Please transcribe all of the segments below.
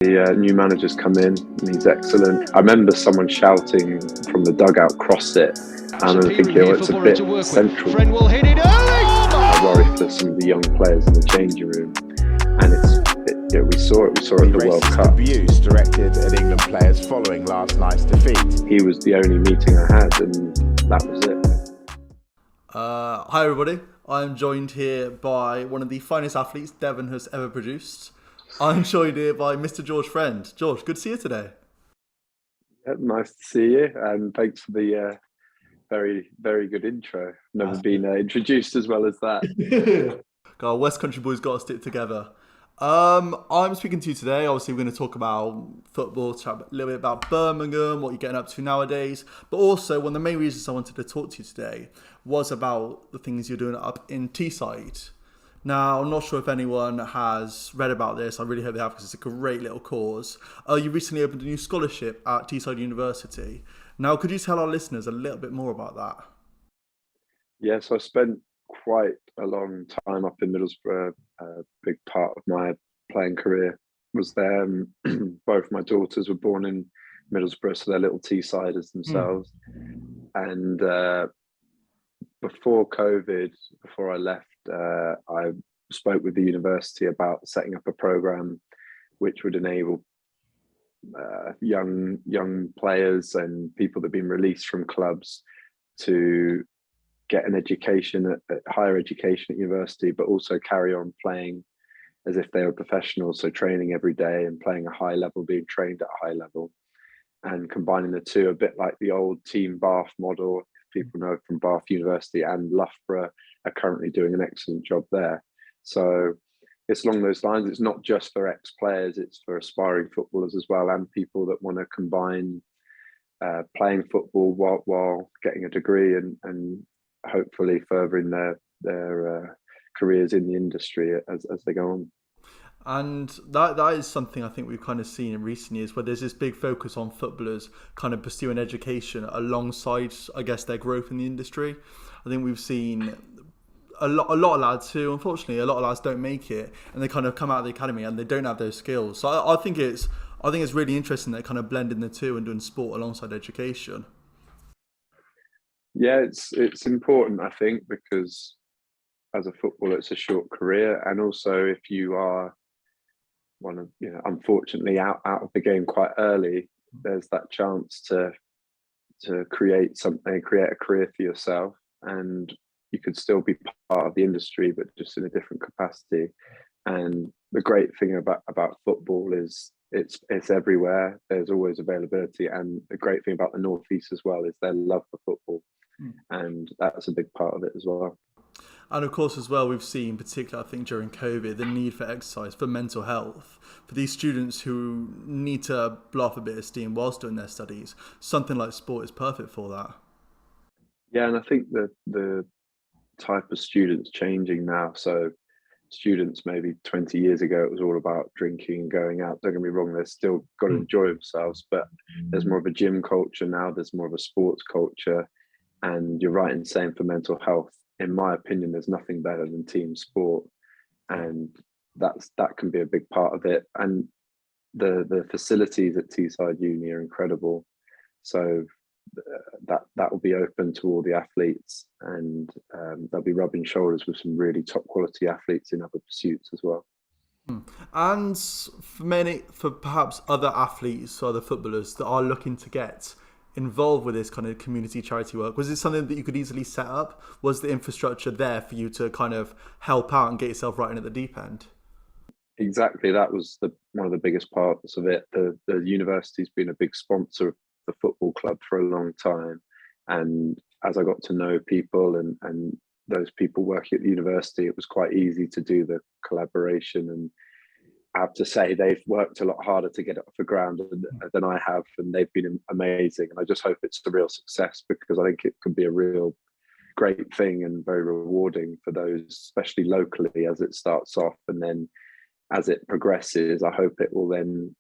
The new manager's come in and he's excellent. I remember someone shouting from the dugout, "Cross it." And I remember thinking, oh, it's a bit central. Will hit it early. I worry for some of the young players in the changing room. And we saw it at the World Cup. Abuse directed at England players following last night's defeat. He was the only meeting I had, and that was it. Hi everybody, I'm joined here by one of the finest athletes Devon has ever produced. I'm joined here by Mr. George Friend. George, good to see you today. Yeah, nice to see you, and thanks for the very, very good intro. Never been introduced as well as that. God, West Country boys got to stick together. I'm speaking to you today. Obviously, we're going to talk about football, chat a little bit about Birmingham, what you're getting up to nowadays. But also, one of the main reasons I wanted to talk to you today was about the things you're doing up in Teesside. Now, I'm not sure if anyone has read about this. I really hope they have, because it's a great little cause. You recently opened a new scholarship at Teesside University. Now, could you tell our listeners a little bit more about that? Yeah, so I spent quite a long time up in Middlesbrough. A big part of my playing career was there. Both my daughters were born in Middlesbrough, so they're little Teessiders themselves. And before COVID, before I left, I spoke with the university about setting up a program which would enable young players and people that have been released from clubs to get an education at higher education at university, but also carry on playing as if they were professionals. So training every day and playing a high level, being trained at a high level, and combining the two, a bit like the old Team Bath model. People know from Bath University and Loughborough are currently doing an excellent job there. So it's along those lines. It's not just for ex-players, it's for aspiring footballers as well, and people that want to combine playing football while getting a degree and hopefully furthering their careers in the industry as they go on. And that is something I think we've kind of seen in recent years, where there's this big focus on footballers kind of pursuing education alongside, I guess, their growth in the industry. I think we've seen a lot of lads who, unfortunately, a lot of lads don't make it, and they kind of come out of the academy and they don't have those skills. So I think it's really interesting that kind of blending the two and doing sport alongside education. Yeah, it's important, I think, because as a footballer, it's a short career, and also if you are unfortunately out of the game quite early, there's that chance to create something, create a career for yourself, and you could still be part of the industry, but just in a different capacity. And the great thing about football is it's everywhere. There's always availability, and the great thing about the North East as well is their love for football, and that's a big part of it as well. And of course, as well, we've seen, particularly, I think, during COVID, the need for exercise, for mental health, for these students who need to blow off a bit of steam whilst doing their studies. Something like sport is perfect for that. Yeah, and I think that the type of students changing now. So students maybe 20 years ago, it was all about drinking and going out. Don't get me wrong, they've still got to enjoy themselves, but there's more of a gym culture now. There's more of a sports culture. And you're right in saying for mental health, in my opinion, there's nothing better than team sport, and that can be a big part of it. And the facilities at Teesside Uni are incredible, so that will be open to all the athletes, and they'll be rubbing shoulders with some really top quality athletes in other pursuits as well. And for perhaps other athletes or other footballers that are looking to get involved with this kind of community charity work, was it something that you could easily set up? Was the infrastructure there for you to kind of help out and get yourself right in at the deep end? Exactly, that was one of the biggest parts of it. The university's been a big sponsor of the football club for a long time, and as I got to know people and those people working at the university, it was quite easy to do the collaboration. And I have to say, they've worked a lot harder to get it off the ground than I have, and they've been amazing. And I just hope it's a real success, because I think it could be a real great thing and very rewarding for those, especially locally, as it starts off. And then as it progresses, I hope it will then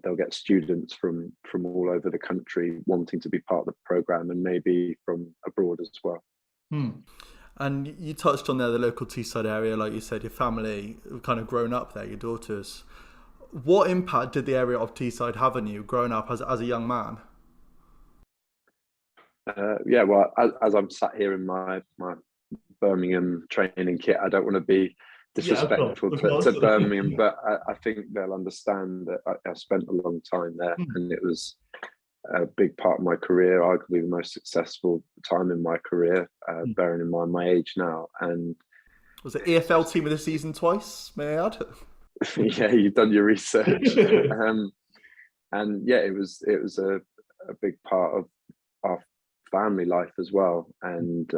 they'll get students from all over the country wanting to be part of the program, and maybe from abroad as well. And you touched on there the local Teesside area, like you said, your family have kind of grown up there, your daughters. What impact did the area of Teesside have on you growing up as a young man? Yeah, well, as I'm sat here in my Birmingham training kit, I don't want to be Yeah, of course, disrespectful of to course. Birmingham, but I think they'll understand that I spent a long time there, and it was a big part of my career, arguably the most successful time in my career, bearing in mind my age now. And Was it EFL team of the season twice, may I add? yeah, you've done your research. And yeah, it was a big part of our family life as well. And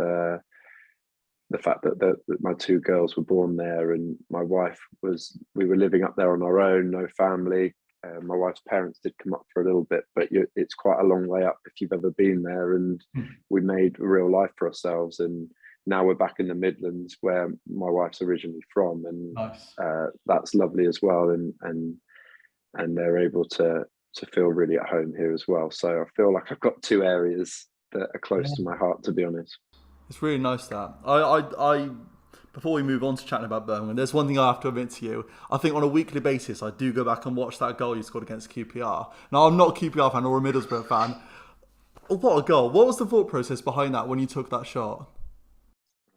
the fact that my two girls were born there, and my wife we were living up there on our own, no family. My wife's parents did come up for a little bit, but it's quite a long way up if you've ever been there. And we made a real life for ourselves. And now we're back in the Midlands, where my wife's originally from, and Nice. that's lovely as well. And they're able to feel really at home here as well. So I feel like I've got two areas that are close to my heart, to be honest. It's really nice that. I before we move on to chatting about Birmingham, there's one thing I have to admit to you. I think on a weekly basis, I do go back and watch that goal you scored against QPR. Now, I'm not a QPR fan or a Middlesbrough fan. What a goal. What was the thought process behind that when you took that shot?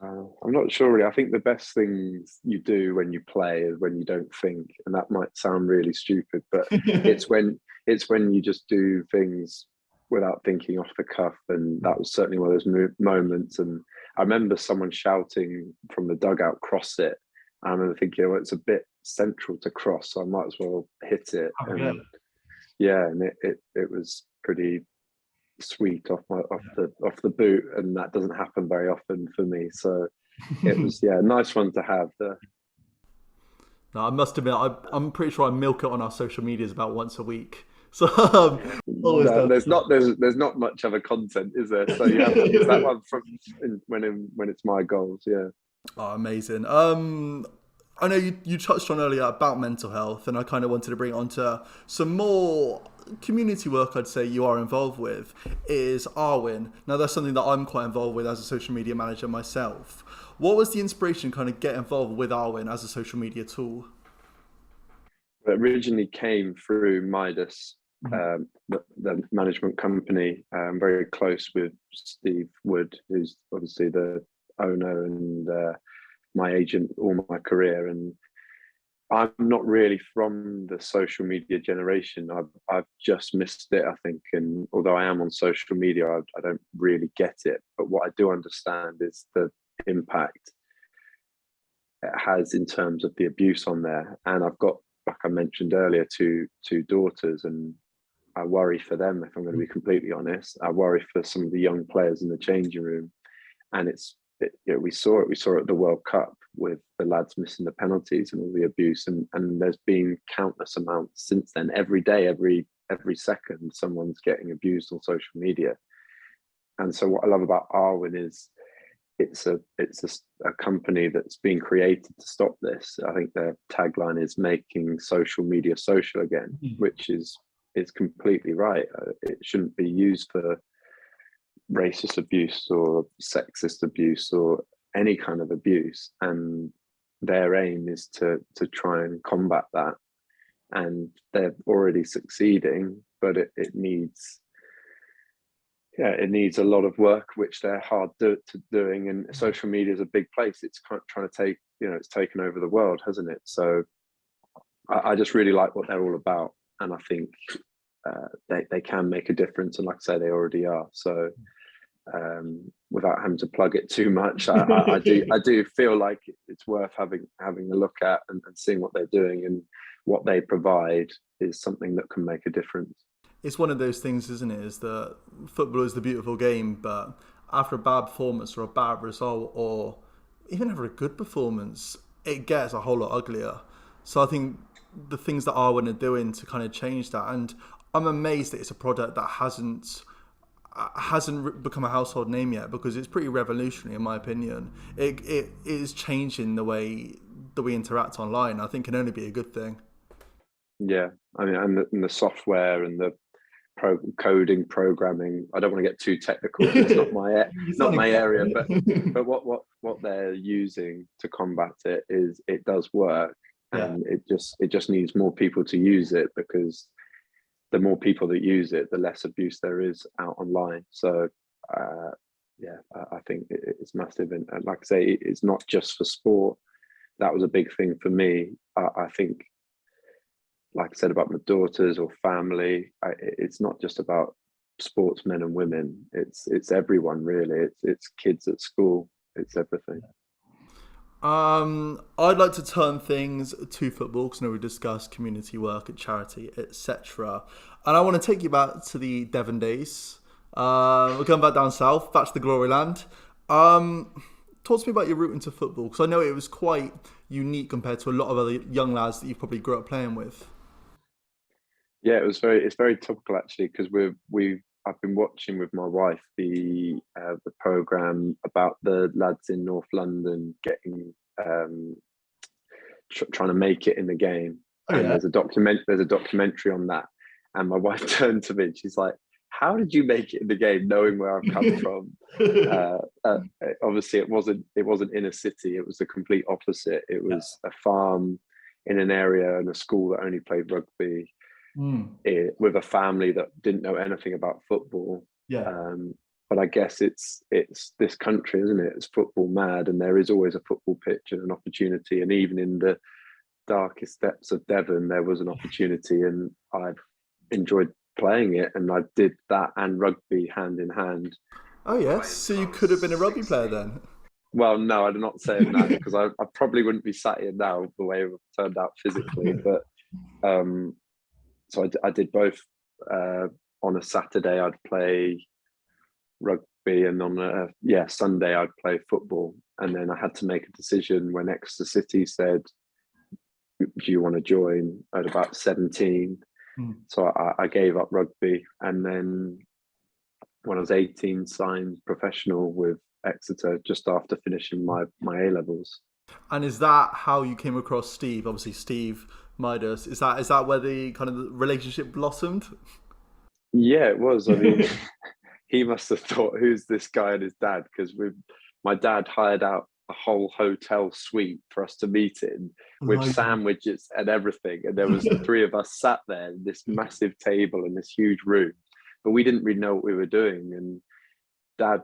I'm not sure really. I think the best things you do when you play is when you don't think, and that might sound really stupid, but it's when you just do things without thinking off the cuff. And that was certainly one of those moments. And I remember someone shouting from the dugout, "Cross it." I remember thinking, well, it's a bit central to cross, so I might as well hit it. And yeah, and it was pretty sweet off the boot, and that doesn't happen very often for me. So it was a nice one to have there. No, I must admit, I'm pretty sure I milk it on our social medias about once a week. So always No, done. there's not much other content, is there? So you have to use that one from when it's my goals. Yeah. Oh, amazing. I know you touched on earlier about mental health, and I kind of wanted to bring it on to some more community work I'd say you are involved with is Arwen. Now, that's something that I'm quite involved with as a social media manager myself. What was the inspiration kind of get involved with Arwen as a social media tool? It originally came through Midas, the management company. Very close with Steve Wood, who's obviously the owner and my agent all my career. And I'm not really from the social media generation. I've just missed it, I think. And although I am on social media, I don't really get it. But what I do understand is the impact it has in terms of the abuse on there. And I've got, like I mentioned earlier, two daughters, and I worry for them, if I'm going to be completely honest. I worry for some of the young players in the changing room. And we saw it at the World Cup with the lads missing the penalties and all the abuse, and there's been countless amounts since then. Every day, every second, someone's getting abused on social media. And so what I love about Arwen is it's a company that's been created to stop this. I think their tagline is making social media social again, which is completely right. It shouldn't be used for racist abuse or sexist abuse or any kind of abuse, and their aim is to try and combat that, and they're already succeeding, but it needs a lot of work, which they're hard doing. And social media is a big place. It's kind of trying to take, it's taken over the world, hasn't it? So I just really like what they're all about, and I think they can make a difference, and like I say, they already are. So without having to plug it too much, I do feel like it's worth having a look at and seeing what they're doing, and what they provide is something that can make a difference. It's one of those things, isn't it? Is that football is the beautiful game, but after a bad performance or a bad result, or even after a good performance, it gets a whole lot uglier. So I think the things that Arwen are doing to kind of change that, and I'm amazed that it's a product that hasn't become a household name yet, because it's pretty revolutionary in my opinion. It is changing the way that we interact online. I think can only be a good thing. Yeah, I mean, and the software and the coding, programming. I don't want to get too technical. It's not my area, but what they're using to combat it does work. Yeah. and it just needs more people to use it, because the more people that use it, the less abuse there is out online. So yeah, I think it's massive, and like I say, it's not just for sport. That was a big thing for me. I think, like I said about my daughters or family, it's not just about sportsmen and women. It's everyone really. It's kids at school. It's everything. I'd like to turn things to football because I know we discussed community work and charity, etc. And I want to take you back to the Devon days. We're going back down south, back to the glory land. Talk to me about your route into football, because I know it was quite unique compared to a lot of other young lads that you probably grew up playing with. Yeah, it's very topical actually, because I've been watching with my wife the program about the lads in North London getting trying to make it in the game. Oh, And yeah. there's a documentary on that, and my wife turned to me and she's like, how did you make it in the game knowing where I've come from? Obviously it wasn't in a city. It was the complete opposite. It was a farm in an area and a school that only played rugby, with a family that didn't know anything about football. Yeah. But I guess it's this country, isn't it? It's football mad, and there is always a football pitch and an opportunity. And even in the darkest depths of Devon, there was an opportunity, and I've enjoyed playing it. And I did that and rugby hand in hand. Oh, yes. So you could have been a rugby player then? Well, no, I'm not saying that, because I probably wouldn't be sat here now the way it turned out physically. But so I did both. On a Saturday, I'd play rugby, and on a Sunday, I'd play football. And then I had to make a decision when Exeter City said, "Do you want to join?" At about 17, so I gave up rugby, and then when I was 18, signed professional with Exeter just after finishing my A levels. And is that how you came across Steve? Obviously, Steve Midas. Is that where the kind of the relationship blossomed? Yeah, it was. I mean, he must have thought, who's this guy and his dad? Because my dad hired out a whole hotel suite for us to meet in, with sandwiches and everything. And there was three of us sat there in this massive table in this huge room, but we didn't really know what we were doing. And Dad,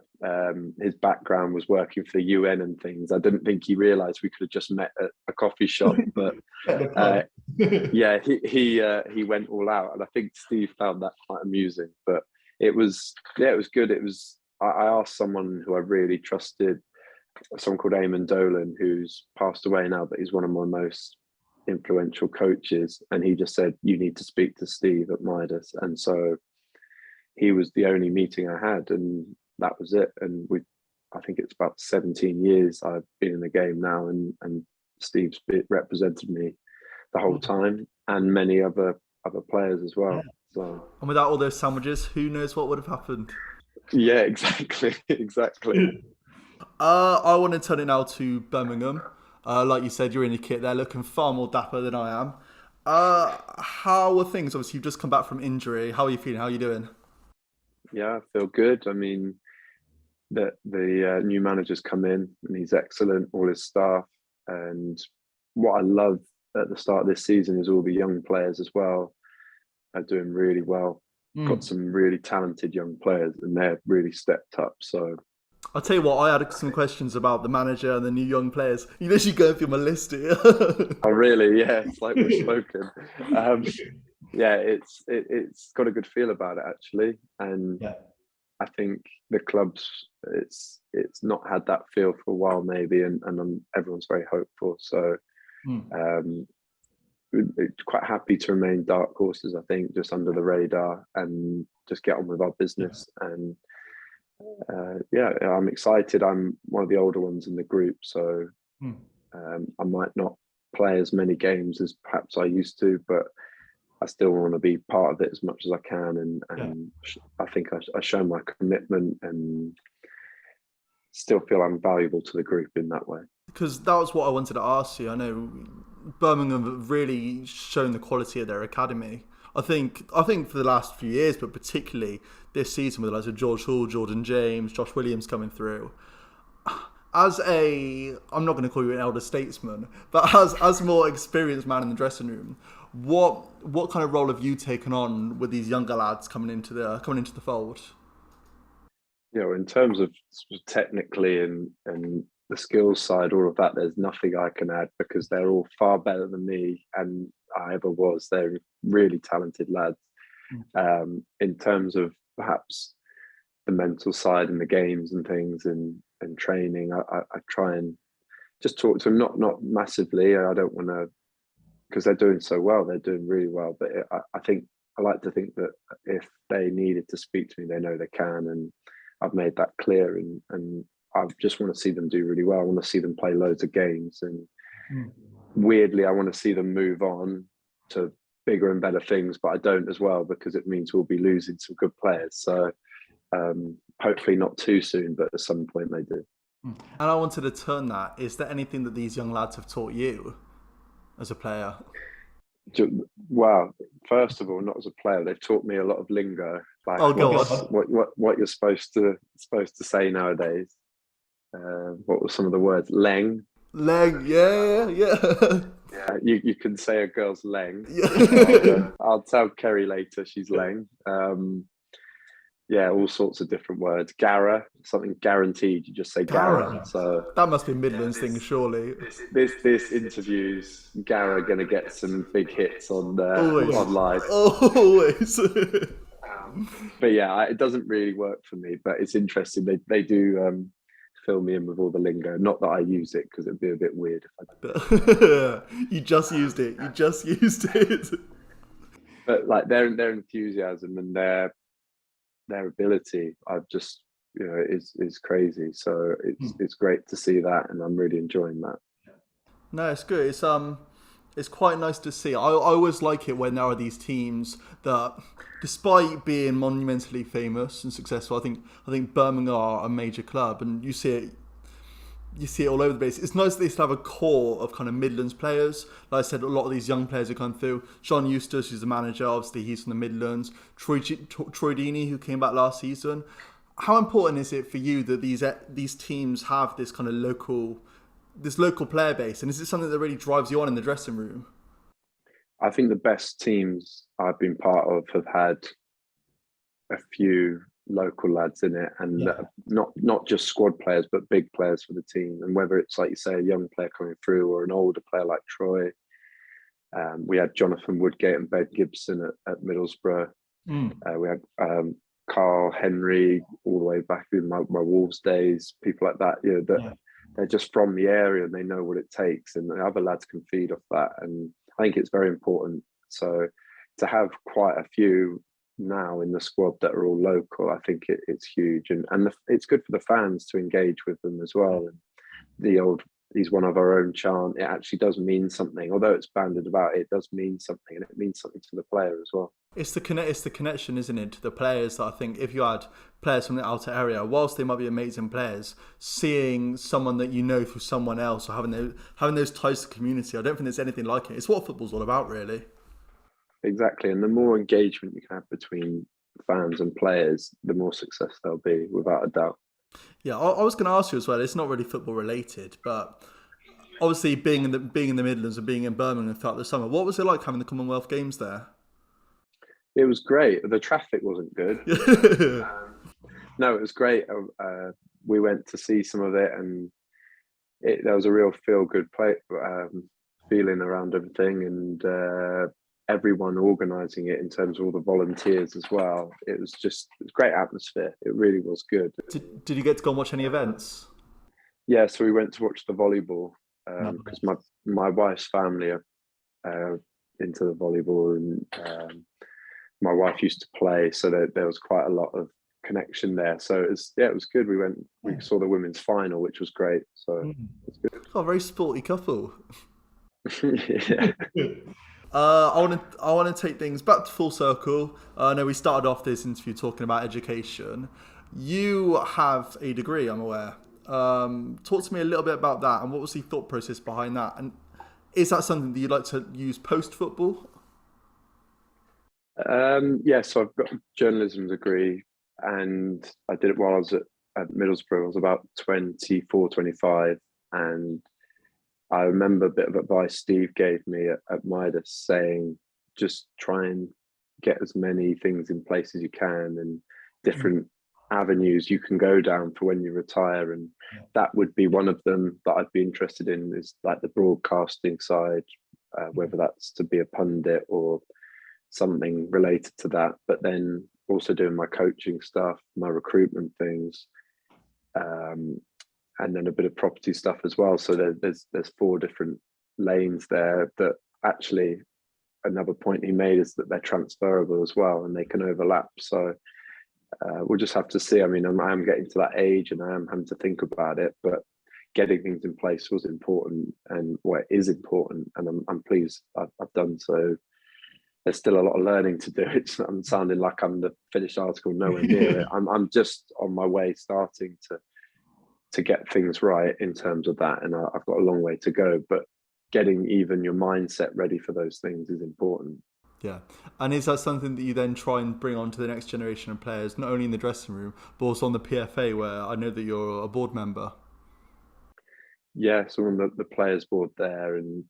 his background was working for the UN and things. I didn't think he realised we could have just met at a coffee shop, but yeah, he went all out, and I think Steve found that quite amusing. But it was good. I asked someone who I really trusted, someone called Eamon Dolan, who's passed away now, but he's one of my most influential coaches, and he just said, you need to speak to Steve at Midas. And so he was the only meeting I had, and that was it. And I think it's about 17 years I've been in the game now, and Steve's represented me the whole time, and many other players as well. So, and without all those sandwiches, who knows what would have happened? Yeah, exactly. I want to turn it now to Birmingham. Like you said, you're in the kit there, looking far more dapper than I am. How are things? Obviously, you've just come back from injury. How are you feeling? How are you doing? Yeah, I feel good. I mean, the new manager's come in, and he's excellent, all his staff. And what I love at the start of this season is all the young players as well are doing really well. Got some really talented young players, and they're really stepped up. So I'll tell you what, I had some questions about the manager and the new young players. You literally going through my list here. Oh, really? Yeah, it's like we've spoken. Yeah, it's got a good feel about it actually, and I think the club's it's not had that feel for a while maybe, and everyone's very hopeful. So quite happy to remain dark horses, I think, just under the radar and just get on with our business. And yeah, I'm excited. I'm one of the older ones in the group, so I might not play as many games as perhaps I used to, but I still want to be part of it as much as I can. And I think I show my commitment and still feel I'm valuable to the group in that way. Because that was what I wanted to ask you. I know Birmingham have really shown the quality of their academy. I think for the last few years, but particularly this season with the likes of George Hall, Jordan James, Josh Williams coming through. I'm not going to call you an elder statesman, but as more experienced man in the dressing room, what kind of role have you taken on with these younger lads coming into the fold? In terms of technically and the skills side, all of that, there's nothing I can add because they're all far better than me and I ever was. They're really talented lads. In terms of perhaps the mental side and the games and things and training, I try and just talk to them, not massively. I don't want to, because they're doing so well, they're doing really well. But I think I like to think that if they needed to speak to me, they know they can, and I've made that clear. And I just want to see them do really well. I want to see them play loads of games, and weirdly, I want to see them move on to bigger and better things. But I don't as well because it means we'll be losing some good players. So hopefully not too soon, but at some point they do. And I wanted to turn that. Is there anything that these young lads have taught you as a player? Well, first of all, not as a player, they've taught me a lot of lingo, like Go on. what you're supposed to say nowadays. What were some of the words? Leng. Leg, yeah. Yeah, you can say a girl's leng. I'll tell Kerry later she's leng. Yeah, all sorts of different words. Gara, something guaranteed. You just say Gara. So that must be Midlands thing, surely. This interview's Gara going to get some big hits on live. Always. But yeah, it doesn't really work for me. But it's interesting. They do fill me in with all the lingo. Not that I use it because it'd be a bit weird if I did. You just used it. But like their enthusiasm and their ability, I've just is crazy. So it's great to see that, and I'm really enjoying that. No, it's good. It's quite nice to see. I always like it when there are these teams that, despite being monumentally famous and successful, I think Birmingham are a major club, and you see it all over the place. It's nice that they still have a core of kind of Midlands players. Like I said, a lot of these young players have come through. John Eustace, who's the manager, obviously he's from the Midlands. Troy Deeney, who came back last season. How important is it for you that these teams have this kind of local player base, and is it something that really drives you on in the dressing room? I think the best teams I've been part of have had a few local lads in it, and not just squad players, but big players for the team. And whether it's, like you say, a young player coming through or an older player like Troy, we had Jonathan Woodgate and Ben Gibson at Middlesbrough. We had Carl Henry all the way back in my Wolves days. People like that, they're just from the area and they know what it takes, and the other lads can feed off that. And I think it's very important. So to have quite a few now in the squad that are all local, I think it's huge, and it's good for the fans to engage with them as well. And he's one of our own chant, it actually does mean something. Although it's banded about, it does mean something, and it means something to the player as well. It's the connection, isn't it, to the players, that I think if you had players from the outer area, whilst they might be amazing players, seeing someone that you know through someone else, or having those ties to community, I don't think there's anything like it. It's what football's all about, really. Exactly, and the more engagement you can have between fans and players, the more success there'll be, without a doubt. Yeah, I was going to ask you as well. It's not really football related, but obviously being in the Midlands and being in Birmingham throughout the summer, what was it like having the Commonwealth Games there? It was great. The traffic wasn't good. No, it was great. We went to see some of it, and there was a real feel-good feeling around everything, and everyone organising it in terms of all the volunteers as well. It was a great atmosphere. It really was good. Did you get to go and watch any events? Yeah, so we went to watch the volleyball because my wife's family are into the volleyball, and my wife used to play, so there was quite a lot of connection there. So it was good. We saw the women's final, which was great. So it's good. Oh, a very sporty couple. Yeah. I want to take things back to full circle. I know we started off this interview talking about education. You have a degree, I'm aware. Talk to me a little bit about that, and what was the thought process behind that? And is that something that you'd like to use post football? Yeah, so I've got a journalism degree, and I did it while I was at at Middlesbrough. I was about 24, 25, and I remember a bit of advice Steve gave me at Midas, saying just try and get as many things in place as you can, and different avenues you can go down for when you retire. And that would be one of them that I'd be interested in, is like the broadcasting side, whether that's to be a pundit or something related to that. But then also doing my coaching stuff, my recruitment things, and then a bit of property stuff as well. So there's 4 different lanes there that actually, another point he made is that they're transferable as well, and they can overlap. So we'll just have to see. I mean, I am getting to that age, and I am having to think about it, but getting things in place was important, and what is important, and I'm pleased I've done so. There's still a lot of learning to do. I'm sounding like I'm the finished article, nowhere near it. I'm just on my way, starting to get things right in terms of that, and I've got a long way to go, but getting even your mindset ready for those things is important. Yeah. And is that something that you then try and bring on to the next generation of players, not only in the dressing room, but also on the PFA, where I know that you're a board member? Yeah, so on the players board there, and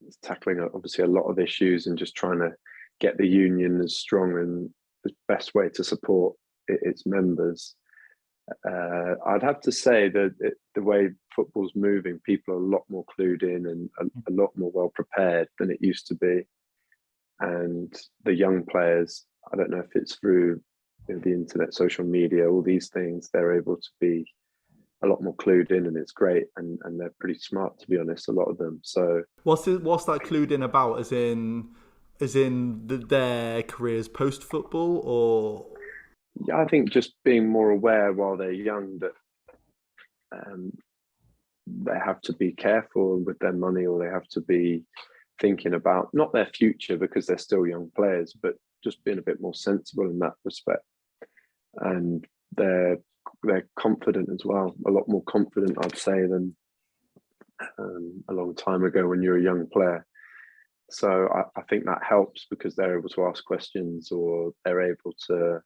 it's tackling obviously a lot of issues, and just trying to get the union as strong and the best way to support its members. I'd have to say that the way football's moving, people are a lot more clued in and a lot more well prepared than it used to be. And the young players, I don't know if it's through the internet, social media, all these things, they're able to be a lot more clued in, and it's great. And they're pretty smart, to be honest, a lot of them. So what's that clued in about? As in their careers post football, or? Yeah, I think just being more aware while they're young that they have to be careful with their money, or they have to be thinking about not their future because they're still young players, but just being a bit more sensible in that respect. And they're confident as well, a lot more confident, I'd say, than a long time ago when you're a young player. So I think that helps, because they're able to ask questions, or they're able to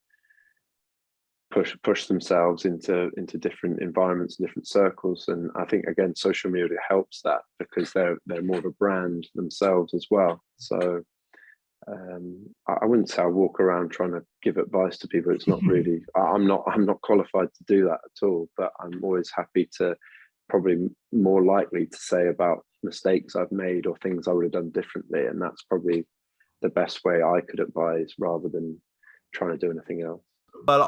push themselves into different environments and different circles. And I think, again, social media helps that, because they're more of a brand themselves as well. So I wouldn't say I walk around trying to give advice to people. It's not really, I'm not qualified to do that at all, but I'm always happy to, probably more likely to say about mistakes I've made or things I would have done differently. And that's probably the best way I could advise, rather than trying to do anything else. Well,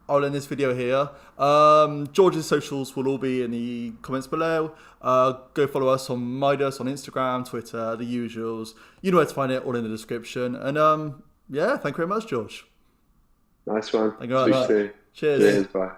I'll end this video here. George's socials will all be in the comments below. Go follow us on Midas, on Instagram, Twitter, the usuals. You know where to find it, all in the description. And yeah, thank you very much, George. Nice one. Thank you very much. Cheers. Cheers. Bye.